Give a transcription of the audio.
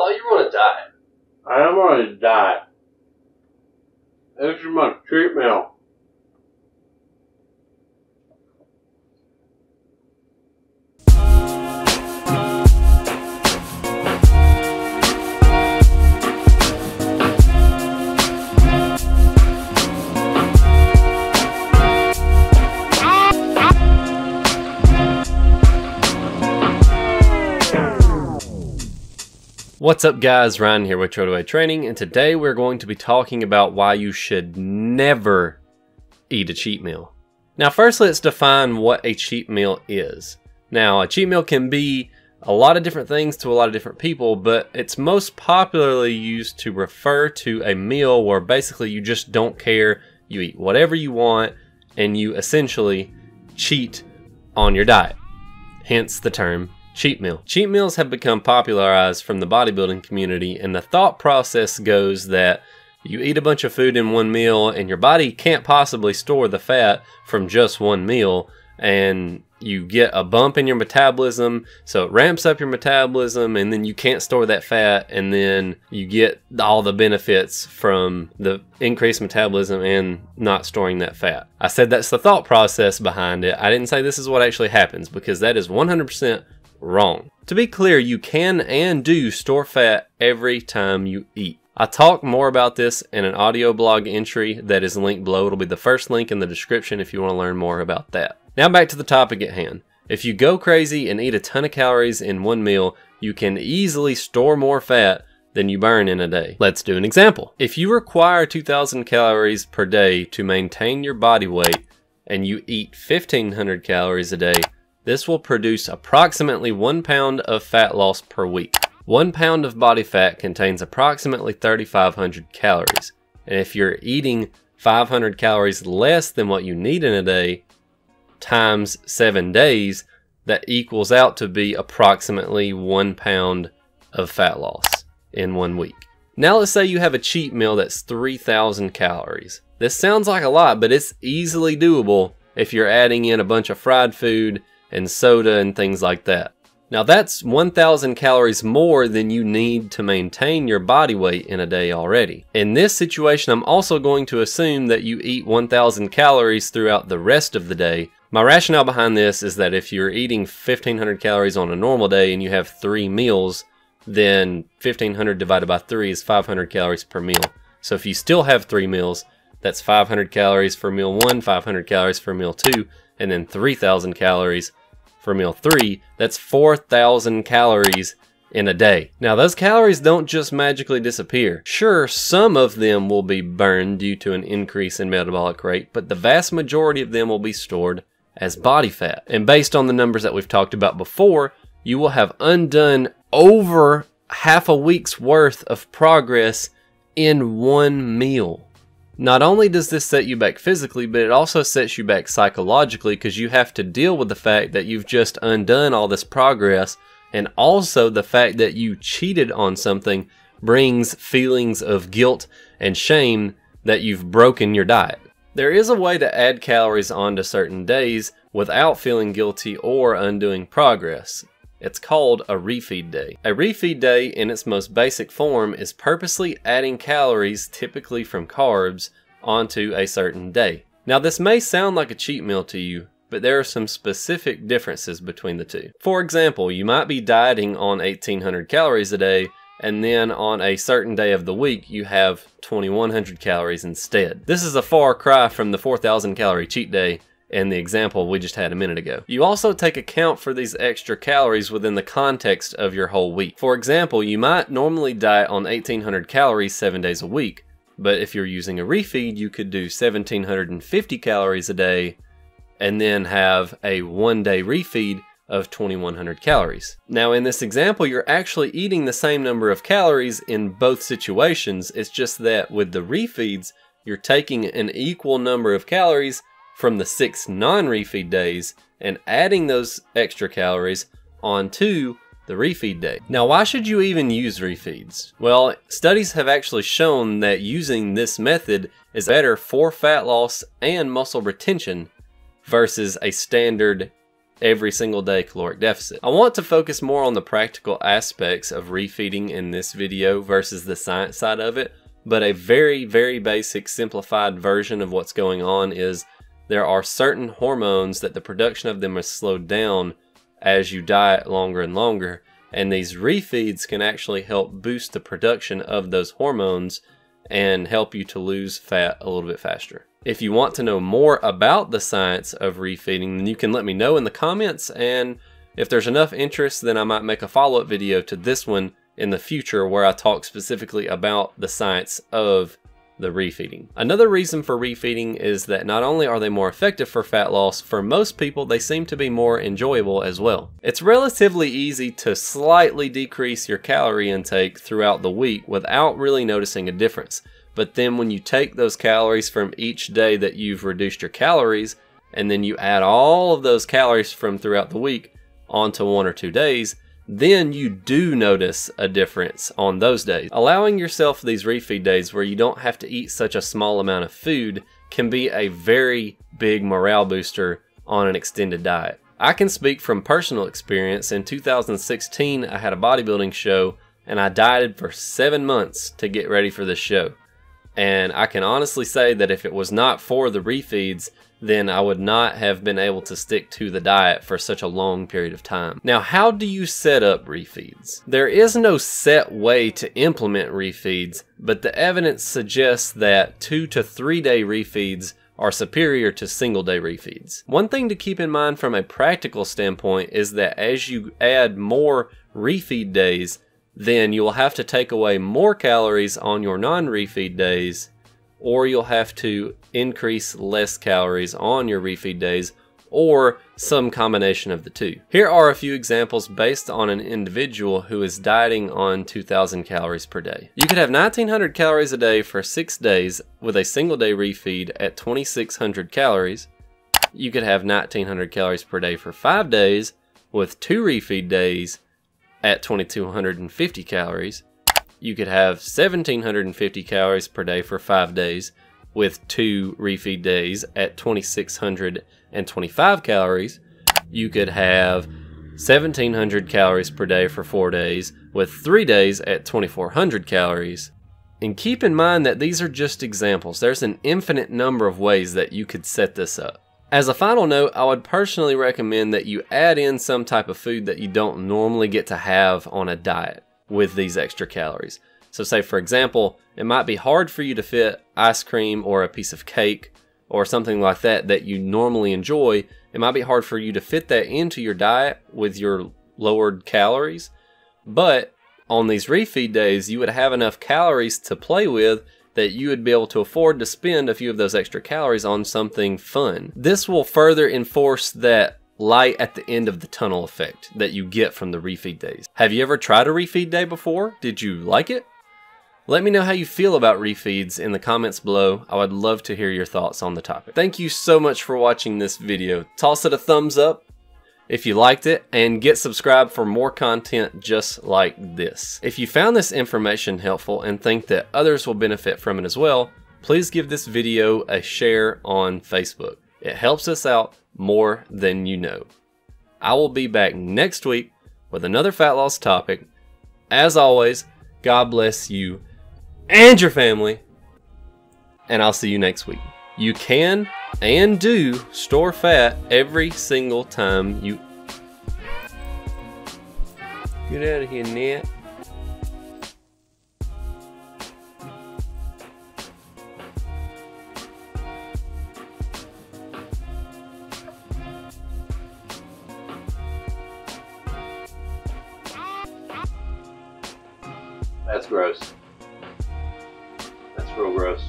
thought you were on a diet. I am on a diet. This is my treat meal. What's up guys, Ryan here with Treadaway Training, and today we're going to be talking about why you should never eat a cheat meal. Now first let's define what a cheat meal is. Now a cheat meal can be a lot of different things to a lot of different people, but it's most popularly used to refer to a meal where basically you just don't care, you eat whatever you want, and you essentially cheat on your diet. Hence the term cheat meal. Cheat meals have become popularized from the bodybuilding community, and the thought process goes that you eat a bunch of food in one meal and your body can't possibly store the fat from just one meal, and you get a bump in your metabolism, so it ramps up your metabolism, and then you can't store that fat, and then you get all the benefits from the increased metabolism and not storing that fat. I said that's the thought process behind it. I didn't say this is what actually happens, because that is 100% wrong. To be clear, you can and do store fat every time you eat. I talk more about this in an audio blog entry that is linked below. It'll be the first link in the description if you want to learn more about that. Now back to the topic at hand. If you go crazy and eat a ton of calories in one meal, you can easily store more fat than you burn in a day. Let's do an example. If you require 2,000 calories per day to maintain your body weight and you eat 1,500 calories a day, this will produce approximately 1 pound of fat loss per week. 1 pound of body fat contains approximately 3,500 calories. And if you're eating 500 calories less than what you need in a day, times 7 days, that equals out to be approximately 1 pound of fat loss in 1 week. Now let's say you have a cheat meal that's 3,000 calories. This sounds like a lot, but it's easily doable if you're adding in a bunch of fried food and soda and things like that. Now that's 1,000 calories more than you need to maintain your body weight in a day already. In this situation, I'm also going to assume that you eat 1,000 calories throughout the rest of the day. My rationale behind this is that if you're eating 1,500 calories on a normal day and you have 3 meals, then 1,500 divided by 3 is 500 calories per meal. So if you still have 3 meals, that's 500 calories for meal 1, 500 calories for meal 2, and then 3,000 calories for meal 3, that's 4,000 calories in a day. Now those calories don't just magically disappear. Sure, some of them will be burned due to an increase in metabolic rate, but the vast majority of them will be stored as body fat. And based on the numbers that we've talked about before, you will have undone over half a week's worth of progress in one meal. Not only does this set you back physically, but it also sets you back psychologically, because you have to deal with the fact that you've just undone all this progress, and also the fact that you cheated on something brings feelings of guilt and shame that you've broken your diet. There is a way to add calories onto certain days without feeling guilty or undoing progress. It's called a refeed day. A refeed day in its most basic form is purposely adding calories, typically from carbs, onto a certain day. Now this may sound like a cheat meal to you, but there are some specific differences between the two. For example, you might be dieting on 1,800 calories a day, and then on a certain day of the week you have 2,100 calories instead. This is a far cry from the 4,000 calorie cheat day in the example we just had a minute ago. You also take account for these extra calories within the context of your whole week. For example, you might normally diet on 1,800 calories 7 days a week, but if you're using a refeed, you could do 1,750 calories a day and then have a 1-day refeed of 2,100 calories. Now in this example, you're actually eating the same number of calories in both situations. It's just that with the refeeds, you're taking an equal number of calories from the 6 non-refeed days and adding those extra calories onto the refeed day. Now, why should you even use refeeds? Well, studies have actually shown that using this method is better for fat loss and muscle retention versus a standard every single day caloric deficit. I want to focus more on the practical aspects of refeeding in this video versus the science side of it, but a very, very basic simplified version of what's going on is there are certain hormones that the production of them is slowed down as you diet longer and longer, and these refeeds can actually help boost the production of those hormones and help you to lose fat a little bit faster. If you want to know more about the science of refeeding, then you can let me know in the comments, and if there's enough interest, then I might make a follow-up video to this one in the future where I talk specifically about the science of the refeeding. Another reason for refeeding is that not only are they more effective for fat loss, for most people they seem to be more enjoyable as well. It's relatively easy to slightly decrease your calorie intake throughout the week without really noticing a difference. But then when you take those calories from each day that you've reduced your calories, and then you add all of those calories from throughout the week onto 1 or 2 days, then you do notice a difference on those days. Allowing yourself these refeed days where you don't have to eat such a small amount of food can be a very big morale booster on an extended diet. I can speak from personal experience. In 2016, I had a bodybuilding show and I dieted for 7 months to get ready for this show. And I can honestly say that if it was not for the refeeds, then I would not have been able to stick to the diet for such a long period of time. Now, how do you set up refeeds? There is no set way to implement refeeds, but the evidence suggests that 2 to 3 day refeeds are superior to single day refeeds. One thing to keep in mind from a practical standpoint is that as you add more refeed days, then you'll have to take away more calories on your non-refeed days, or you'll have to increase less calories on your refeed days, or some combination of the two. Here are a few examples based on an individual who is dieting on 2,000 calories per day. You could have 1,900 calories a day for 6 days with a single day refeed at 2,600 calories. You could have 1,900 calories per day for 5 days with 2 refeed days at 2,250 calories. You could have 1,750 calories per day for 5 days with 2 refeed days at 2,625 calories. You could have 1,700 calories per day for 4 days with 3 days at 2,400 calories. And keep in mind that these are just examples. There's an infinite number of ways that you could set this up. As a final note, I would personally recommend that you add in some type of food that you don't normally get to have on a diet with these extra calories. So say for example, it might be hard for you to fit ice cream or a piece of cake or something like that that you normally enjoy. It might be hard for you to fit that into your diet with your lowered calories, but on these refeed days, you would have enough calories to play with that you would be able to afford to spend a few of those extra calories on something fun. This will further enforce that light at the end of the tunnel effect that you get from the refeed days. Have you ever tried a refeed day before? Did you like it? Let me know how you feel about refeeds in the comments below. I would love to hear your thoughts on the topic. Thank you so much for watching this video. Toss it a thumbs up if you liked it, and get subscribed for more content just like this. If you found this information helpful and think that others will benefit from it as well, please give this video a share on Facebook. It helps us out more than you know. I will be back next week with another fat loss topic. As always, God bless you and your family, and I'll see you next week. You can and do store fat every single time you... Get out of here, Nat. That's gross. That's real gross.